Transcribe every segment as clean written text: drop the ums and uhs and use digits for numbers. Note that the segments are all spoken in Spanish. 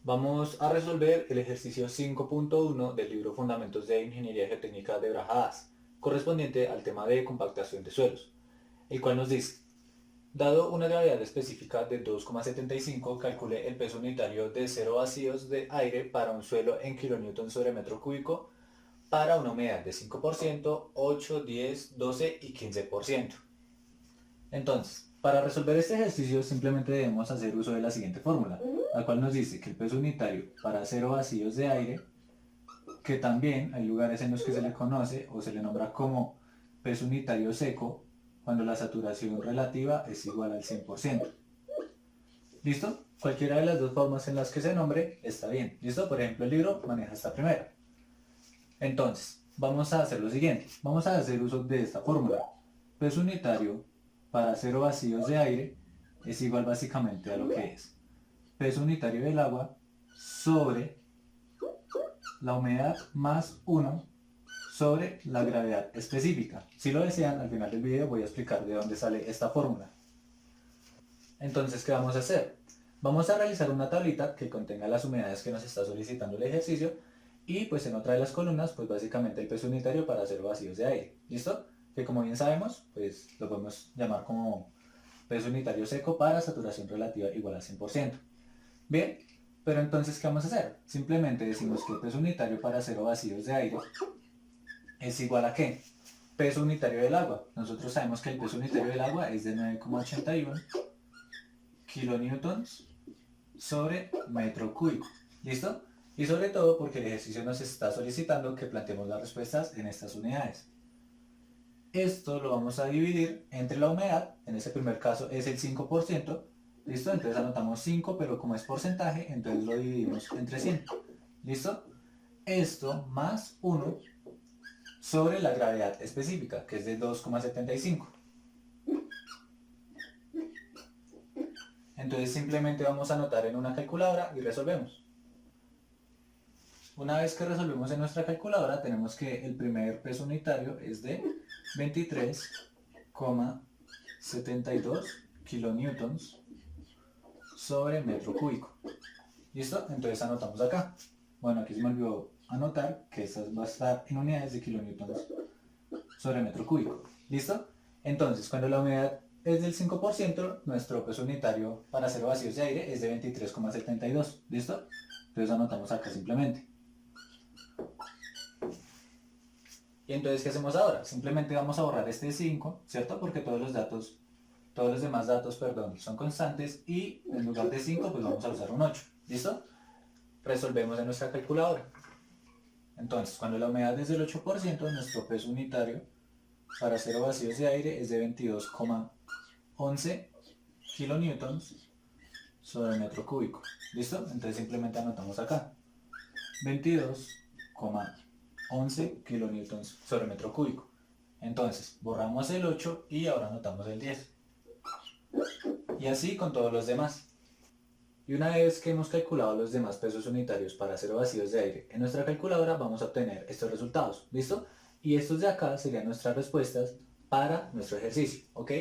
Vamos a resolver el ejercicio 5.1 del libro Fundamentos de Ingeniería Geotécnica de Brajadas, correspondiente al tema de compactación de suelos, el cual nos dice: dado una gravedad específica de 2,75, calcule el peso unitario de 0 vacíos de aire para un suelo en kilonewton sobre metro cúbico para una humedad de 5%, 8, 10, 12 y 15%. Entonces, para resolver este ejercicio simplemente debemos hacer uso de la siguiente fórmula, la cual nos dice que el peso unitario para 0 vacíos de aire, que también hay lugares en los que se le conoce o se le nombra como peso unitario seco, cuando la saturación relativa es igual al 100%. ¿Listo? Cualquiera de las dos formas en las que se nombre está bien. ¿Listo? Por ejemplo, el libro maneja esta primera. Entonces, vamos a hacer lo siguiente. Vamos a hacer uso de esta fórmula. Peso unitario para 0 vacíos de aire es igual básicamente a lo que es peso unitario del agua sobre la humedad más 1 sobre la gravedad específica. Si lo desean, al final del video voy a explicar de dónde sale esta fórmula. Entonces, ¿qué vamos a hacer? Vamos a realizar una tablita que contenga las humedades que nos está solicitando el ejercicio y pues en otra de las columnas, pues básicamente el peso unitario para 0 vacíos de aire. ¿Listo? Que como bien sabemos, pues lo podemos llamar como peso unitario seco para saturación relativa igual al 100%. Bien, pero entonces, ¿qué vamos a hacer? Simplemente decimos que el peso unitario para 0 vacíos de aire es igual a ¿qué? Peso unitario del agua. Nosotros sabemos que el peso unitario del agua es de 9,81 kilonewtons sobre metro cúbico. ¿Listo? Y sobre todo porque el ejercicio nos está solicitando que planteemos las respuestas en estas unidades. Esto lo vamos a dividir entre la humedad, en ese primer caso es el 5%, ¿listo? Entonces anotamos 5, pero como es porcentaje, entonces lo dividimos entre 100, ¿listo? Esto más 1 sobre la gravedad específica, que es de 2,75. Entonces simplemente vamos a anotar en una calculadora y resolvemos. Una vez que resolvemos en nuestra calculadora, tenemos que el primer peso unitario es de 23,72 kilonewtons sobre metro cúbico. ¿Listo? Entonces anotamos acá. Bueno, aquí se me olvidó anotar que esta va a estar en unidades de kilonewtons sobre metro cúbico. ¿Listo? Entonces, cuando la humedad es del 5%, nuestro peso unitario para 0 vacíos de aire es de 23,72. ¿Listo? Entonces anotamos acá simplemente. Y entonces, ¿qué hacemos ahora? Simplemente vamos a borrar este 5, ¿cierto? Porque todos los demás datos, son constantes y en lugar de 5, pues vamos a usar un 8. ¿Listo? Resolvemos en nuestra calculadora. Entonces, cuando la humedad es del 8%, nuestro peso unitario para 0 vacíos de aire es de 22,11 kilonewtons sobre metro cúbico. ¿Listo? Entonces simplemente anotamos acá 22,11 kilonewtons sobre metro cúbico. Entonces borramos el 8 y ahora anotamos el 10. Y así con todos los demás. Y una vez que hemos calculado los demás pesos unitarios para 0 vacíos de aire en nuestra calculadora, vamos a obtener estos resultados. ¿Listo? Y estos de acá serían nuestras respuestas para nuestro ejercicio. ¿Ok?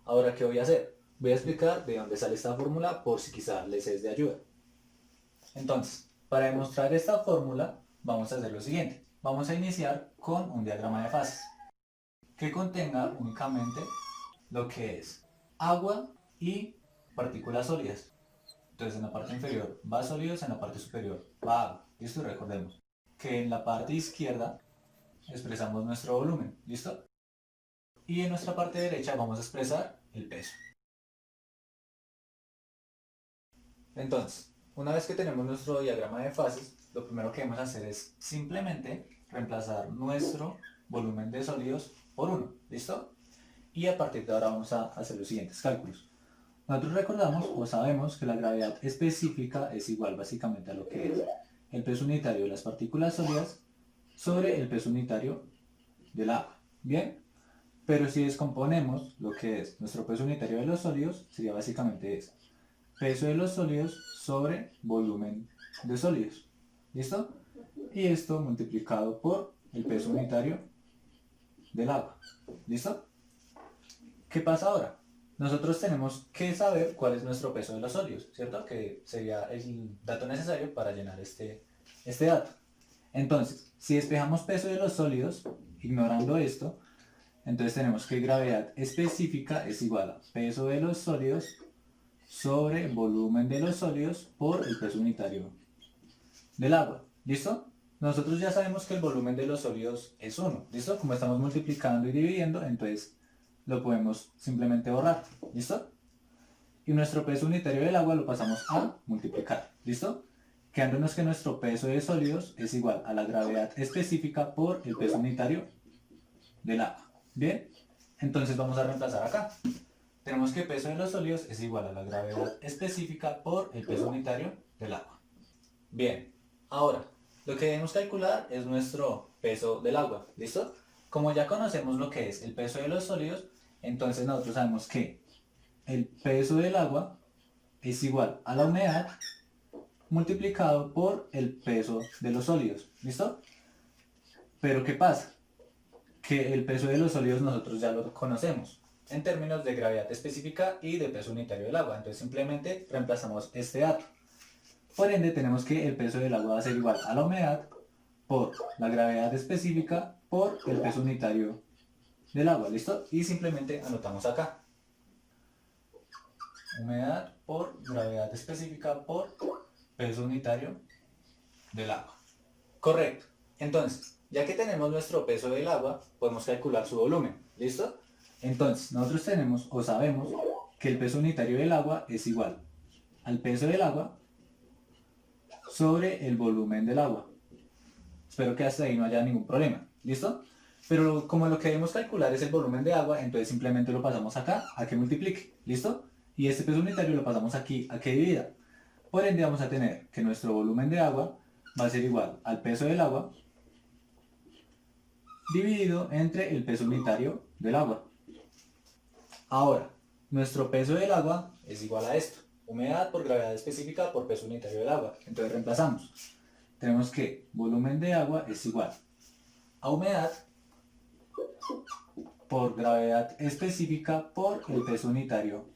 Ahora, ¿qué voy a hacer? Voy a explicar de dónde sale esta fórmula por si quizá les es de ayuda. Entonces, para demostrar esta fórmula, vamos a hacer lo siguiente. Vamos a iniciar con un diagrama de fases que contenga únicamente lo que es agua y partículas sólidas. Entonces en la parte inferior va sólidos, en la parte superior va agua. ¿Listo? Recordemos que en la parte izquierda expresamos nuestro volumen. ¿Listo? Y en nuestra parte derecha vamos a expresar el peso. Entonces, una vez que tenemos nuestro diagrama de fases, lo primero que debemos hacer es simplemente reemplazar nuestro volumen de sólidos por 1. ¿Listo? Y a partir de ahora vamos a hacer los siguientes cálculos. Nosotros recordamos o sabemos que la gravedad específica es igual básicamente a lo que es el peso unitario de las partículas sólidas sobre el peso unitario del agua. ¿Bien? Pero si descomponemos lo que es nuestro peso unitario de los sólidos, sería básicamente eso. Peso de los sólidos sobre volumen de sólidos. ¿Listo? Y esto multiplicado por el peso unitario del agua. ¿Listo? ¿Qué pasa ahora? nosotros tenemos que saber cuál es nuestro peso de los sólidos, ¿cierto? Que sería el dato necesario para llenar este dato. Entonces, si despejamos peso de los sólidos, ignorando esto, entonces tenemos que gravedad específica es igual a peso de los sólidos sobre volumen de los sólidos por el peso unitario del agua. ¿Listo? Nosotros ya sabemos que el volumen de los sólidos es 1. ¿Listo? Como estamos multiplicando y dividiendo, entonces lo podemos simplemente borrar. ¿Listo? Y nuestro peso unitario del agua lo pasamos a multiplicar. ¿Listo? Quedándonos que nuestro peso de sólidos es igual a la gravedad específica por el peso unitario del agua. ¿Bien? Entonces vamos a reemplazar acá. Tenemos que el peso de los sólidos es igual a la gravedad específica por el peso unitario del agua. Bien, ahora, lo que debemos calcular es nuestro peso del agua. ¿Listo? Como ya conocemos lo que es el peso de los sólidos, entonces nosotros sabemos que el peso del agua es igual a la humedad multiplicado por el peso de los sólidos. ¿Listo? Pero ¿qué pasa? Que el peso de los sólidos nosotros ya lo conocemos en términos de gravedad específica y de peso unitario del agua. Entonces simplemente reemplazamos este dato. Por ende tenemos que el peso del agua va a ser igual a la humedad por la gravedad específica por el peso unitario del agua. ¿Listo? Y simplemente anotamos acá. Humedad por gravedad específica por peso unitario del agua. Correcto. Entonces, ya que tenemos nuestro peso del agua, podemos calcular su volumen. ¿Listo? Entonces, nosotros tenemos o sabemos que el peso unitario del agua es igual al peso del agua sobre el volumen del agua. Espero que hasta ahí no haya ningún problema. ¿Listo? Pero como lo que debemos calcular es el volumen de agua, entonces simplemente lo pasamos acá a que multiplique. ¿Listo? Y este peso unitario lo pasamos aquí a que divida. Por ende vamos a tener que nuestro volumen de agua va a ser igual al peso del agua dividido entre el peso unitario del agua. Ahora, nuestro peso del agua es igual a esto. Humedad por gravedad específica por peso unitario del agua. Entonces reemplazamos. Tenemos que volumen de agua es igual a humedad por gravedad específica por el peso unitario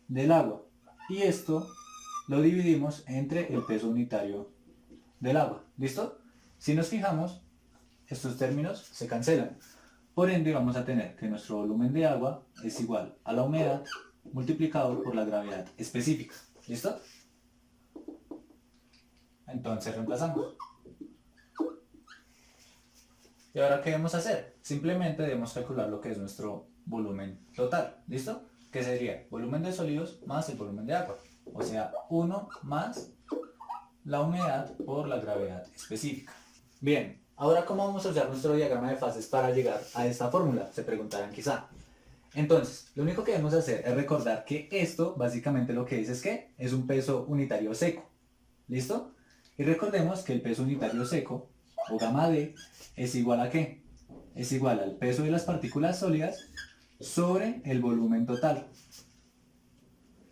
del agua. Y esto lo dividimos entre el peso unitario del agua. ¿Listo? Si nos fijamos, estos términos se cancelan. Por ende vamos a tener que nuestro volumen de agua es igual a la humedad multiplicado por la gravedad específica. ¿Listo? Entonces reemplazamos. ¿Y ahora qué debemos hacer? Simplemente debemos calcular lo que es nuestro volumen total. ¿Listo? Que sería volumen de sólidos más el volumen de agua. O sea, 1 más la humedad por la gravedad específica. Bien, ahora ¿cómo vamos a usar nuestro diagrama de fases para llegar a esta fórmula? Se preguntarán quizá. Entonces, lo único que debemos hacer es recordar que esto básicamente lo que dice es que es un peso unitario seco. ¿Listo? Y recordemos que el peso unitario seco, o gamma D, es igual a ¿qué? Es igual al peso de las partículas sólidas sobre el volumen total.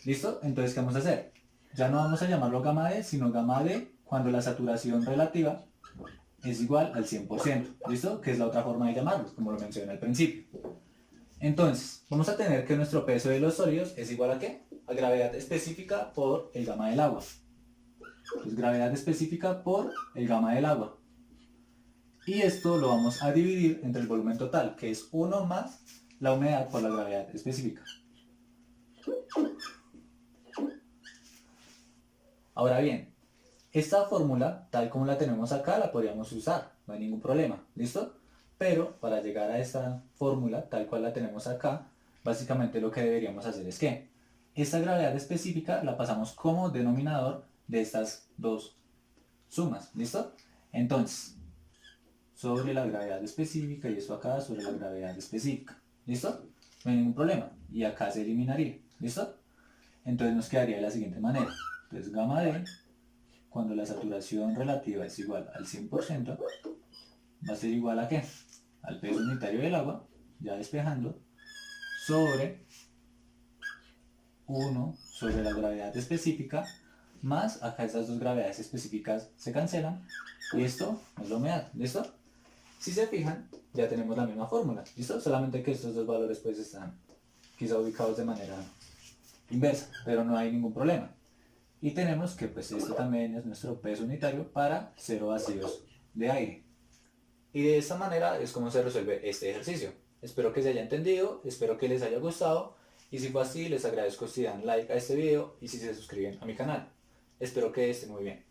¿Listo? Entonces, ¿qué vamos a hacer? Ya no vamos a llamarlo gamma D, sino gamma D cuando la saturación relativa es igual al 100%. ¿Listo? Que es la otra forma de llamarlo, como lo mencioné al principio. Entonces, vamos a tener que nuestro peso de los sólidos es igual a ¿qué? A gravedad específica por el gamma del agua. Entonces, gravedad específica por el gamma del agua. Y esto lo vamos a dividir entre el volumen total, que es 1 más la humedad por la gravedad específica. Ahora bien, esta fórmula, tal como la tenemos acá, la podríamos usar, no hay ningún problema, ¿listo? Pero para llegar a esta fórmula, tal cual la tenemos acá, básicamente lo que deberíamos hacer es que esta gravedad específica la pasamos como denominador de estas dos sumas, ¿listo? Entonces, sobre la gravedad específica y esto acá sobre la gravedad específica, ¿listo? No hay ningún problema, y acá se eliminaría, ¿listo? Entonces nos quedaría de la siguiente manera. Entonces gamma D, cuando la saturación relativa es igual al 100%, va a ser igual a ¿qué? Al peso unitario del agua, ya despejando, sobre 1 sobre la gravedad específica, más acá estas dos gravedades específicas se cancelan, y esto es la humedad, ¿listo? Si se fijan, ya tenemos la misma fórmula, ¿listo? Solamente que estos dos valores pues están quizá ubicados de manera inversa, pero no hay ningún problema. Y tenemos que pues este también es nuestro peso unitario para 0 vacíos de aire. Y de esta manera es como se resuelve este ejercicio. Espero que se haya entendido, espero que les haya gustado y si fue así les agradezco si dan like a este video y si se suscriben a mi canal. Espero que estén muy bien.